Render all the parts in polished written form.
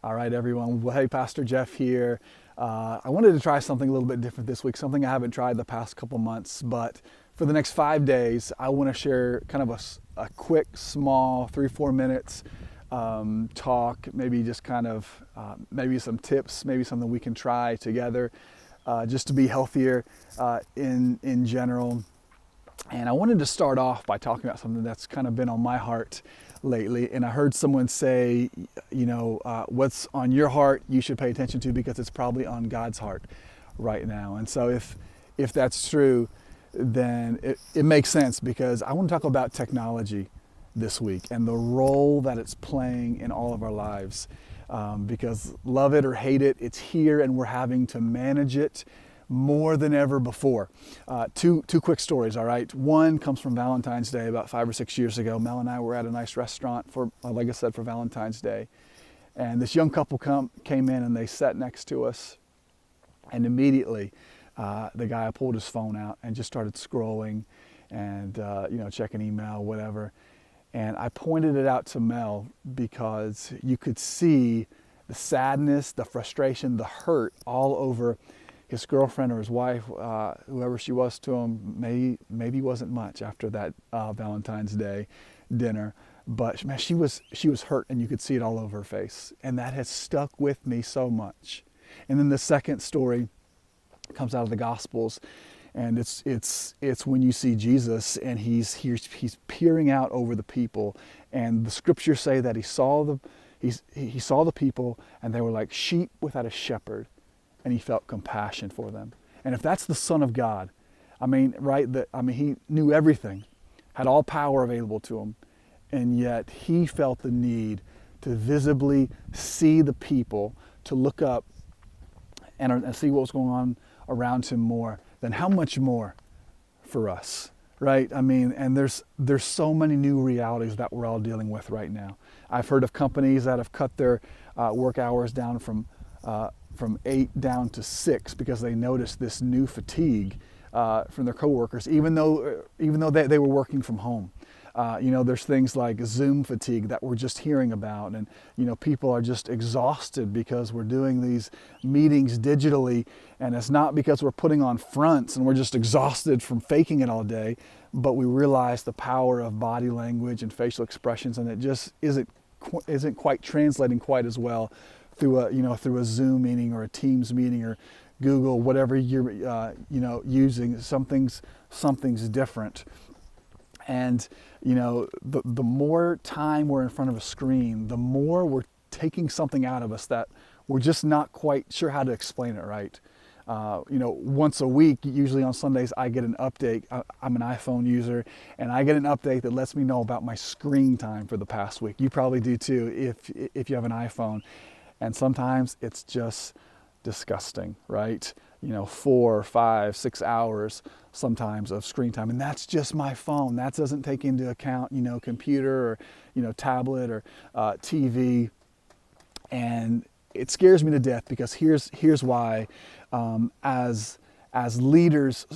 All right, everyone. Well, hey, Pastor Jeff here. I wanted to try something a little bit different this week, something I haven't tried the past couple months. But for the next 5 days, I want to share kind of a quick, small, 3-4 minutes talk, maybe just kind of maybe some tips, maybe something we can try together just to be healthier in general. And I wanted to start off by talking about something that's kind of been on my heart lately. And I heard someone say, what's on your heart you should pay attention to because it's probably on God's heart right now. And so if that's true, then it makes sense, because I want to talk about technology this week and the role that it's playing in all of our lives. Because love it or hate it, it's here and we're having to manage it more than ever before. Two quick stories, all right? One comes from Valentine's Day about 5 or 6 years ago. Mel and I were at a nice restaurant for, like I said, for Valentine's Day. And this young couple came in and they sat next to us. And immediately, the guy pulled his phone out and just started scrolling and, checking email, whatever. And I pointed it out to Mel because you could see the sadness, the frustration, the hurt all over his girlfriend or his wife, whoever she was to him. Maybe wasn't much after that Valentine's Day dinner, but man, she was hurt, and you could see it all over her face, and that has stuck with me so much. And then the second story comes out of the Gospels, and it's when you see Jesus and he's peering out over the people, and the scriptures say that he saw the people, and they were like sheep without a shepherd. And he felt compassion for them. And if that's the Son of God, he knew everything, had all power available to him, and yet he felt the need to visibly see the people, to look up and see what was going on around him more. Then how much more for us, right? And there's so many new realities that we're all dealing with right now. I've heard of companies that have cut their work hours down from 8 down to 6 because they noticed this new fatigue from their coworkers, even though they were working from home. There's things like Zoom fatigue that we're just hearing about, and people are just exhausted because we're doing these meetings digitally, and it's not because we're putting on fronts and we're just exhausted from faking it all day, but we realize the power of body language and facial expressions, and it just isn't quite translating quite as well through a Zoom meeting or a Teams meeting or Google, whatever you're using. Something's different. And the more time we're in front of a screen, the more we're taking something out of us that we're just not quite sure how to explain it right. Once a week, usually on Sundays, I get an update. I'm an iPhone user, and I get an update that lets me know about my screen time for the past week. You probably do too if you have an iPhone. And sometimes it's just disgusting, right? 4, 5, 6 hours sometimes of screen time. And that's just my phone. That doesn't take into account, computer or, tablet or TV. And it scares me to death, because here's why. As leaders,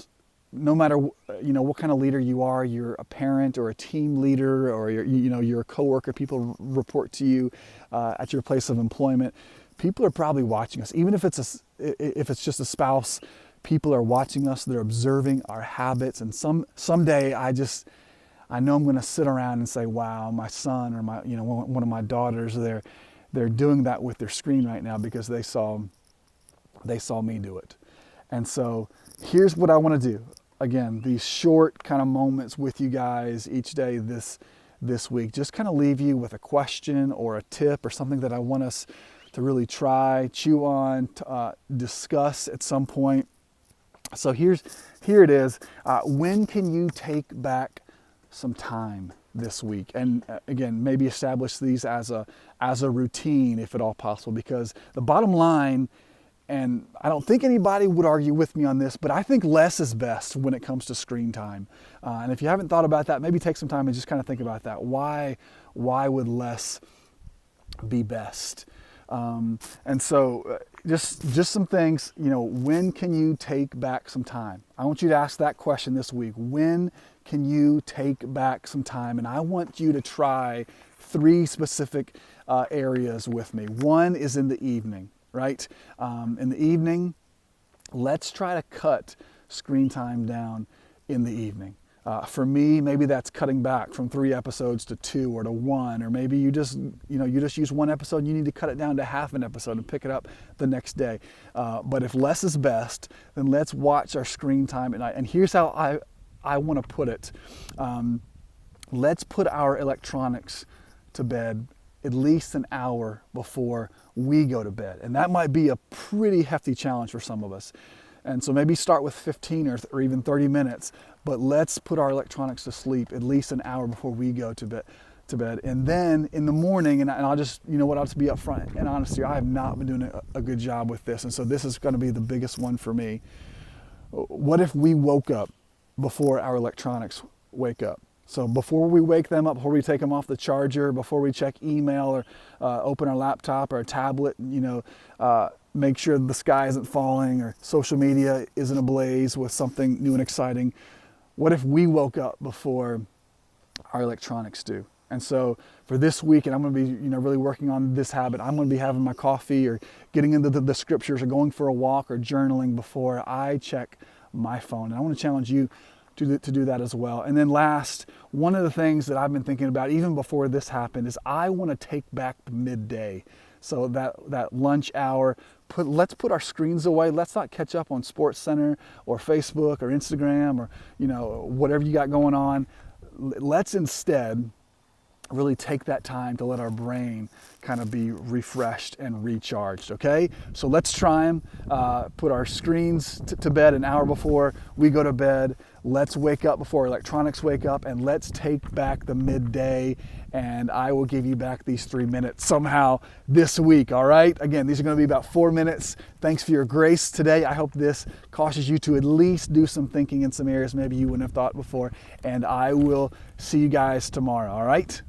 no matter what kind of leader you are, you're a parent or a team leader, or you're a coworker, people report to you at your place of employment. People are probably watching us, even if it's just a spouse. People are watching us. They're observing our habits, and someday I know I'm going to sit around and say, "Wow, my son or one of my daughters, they're doing that with their screen right now because they saw me do it." And so here's what I want to do. Again, these short kind of moments with you guys each day this week, just kind of leave you with a question or a tip or something that I want us to really try, chew on, discuss at some point. So here it is. When can you take back some time this week? And again, maybe establish these as a routine, if at all possible, because the bottom line, and I don't think anybody would argue with me on this, but I think less is best when it comes to screen time. And if you haven't thought about that, maybe take some time and just kind of think about that. Why would less be best? And so just some things, when can you take back some time? I want you to ask that question this week. When can you take back some time? And I want you to try 3 specific areas with me. One is in the evening, right? In the evening, let's try to cut screen time down in the evening. For me, maybe that's cutting back from 3 episodes to 2 or to 1, or maybe you just use 1 episode and you need to cut it down to half an episode and pick it up the next day. But if less is best, then let's watch our screen time at night. And here's how I want to put it. Let's put our electronics to bed at least an hour before we go to bed. And that might be a pretty hefty challenge for some of us. And so maybe start with 15 or even 30 minutes, but let's put our electronics to sleep at least an hour before we go to bed. And then in the morning, and I'll just, I'll just be upfront and honest here, I have not been doing a good job with this. And so this is going to be the biggest one for me. What if we woke up before our electronics wake up? So before we wake them up, before we take them off the charger, before we check email or open our laptop or a tablet, make sure the sky isn't falling or social media isn't ablaze with something new and exciting. What if we woke up before our electronics do? And so for this week, and I'm going to be really working on this habit, I'm going to be having my coffee or getting into the scriptures or going for a walk or journaling before I check my phone. And I want to challenge you to do that as well. And then last, one of the things that I've been thinking about even before this happened is I want to take back the midday. So that lunch hour, let's put our screens away. Let's not catch up on SportsCenter or Facebook or Instagram or whatever you got going on. Let's instead really take that time to let our brain kind of be refreshed and recharged, okay? So let's try them. Put our screens to bed an hour before we go to bed. Let's wake up before electronics wake up, and let's take back the midday, and I will give you back these 3 minutes somehow this week, all right? Again, these are going to be about 4 minutes. Thanks for your grace today. I hope this causes you to at least do some thinking in some areas maybe you wouldn't have thought before, and I will see you guys tomorrow, all right?